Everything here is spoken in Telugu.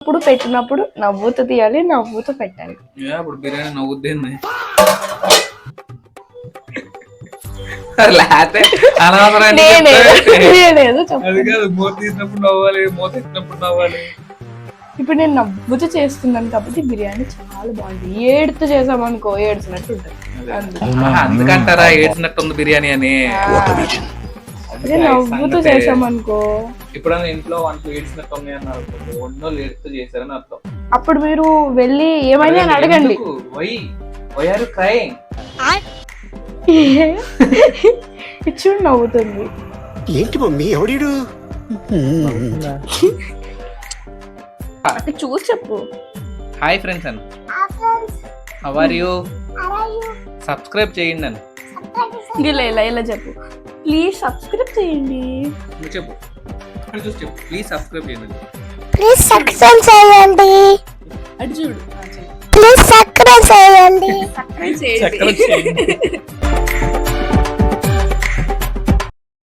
ఇప్పుడు పెట్టినప్పుడు నవ్వుతూ తీయాలి, నవ్వుతూ పెట్టాలి. ఇప్పుడు బిర్యానీ నవ్వుద్ది మూత తీసినప్పుడు నవ్వాలి, మూత ఎత్తినప్పుడు నవ్వాలి. ఇప్పుడు నేను నవ్వుతూ చేస్తున్నాను కాబట్టి బిర్యానీ చాలా బాగుంది. ఏడుతూ చేసామనుకో ఏడ్చినట్టు ఉంటుంది. అందుకంటారా ఏడ్చినట్టుంది బిర్యానీ అని. నవ్వుతూ చేసామనుకో ఇప్పుడు ఇంట్లో వంటలు ఏడ్చినట్టు ఉన్నాయి అన్నారు, వంటలు ఏడుతూ చేశారని అర్థం. అప్పుడు మీరు వెళ్ళి ఏమైనా అని అడగండి. చూడు నవ్వుతుంది. ఏంటి మమ్మీ ఎవడీడు? చూసి చెప్పు. హాయ్ ఫ్రెండ్స్ అన్న, హౌ ఆర్ యూ? సబ్స్క్రైబ్ చేయండి అని ఇలా చెప్పు. ప్లీజ్ సబ్స్క్రైబ్ చేయండి. చెప్పు, చూసి చెప్పు. ప్లీజ్ సబ్స్క్రైబ్ చేయండి. ప్లీజ్ సబ్స్క్రైబ్ చేయండి. అటు చూడు. ప్లీజ్ సబ్స్క్రైబ్ చేయండి. సబ్స్క్రైబ్ చేయండి.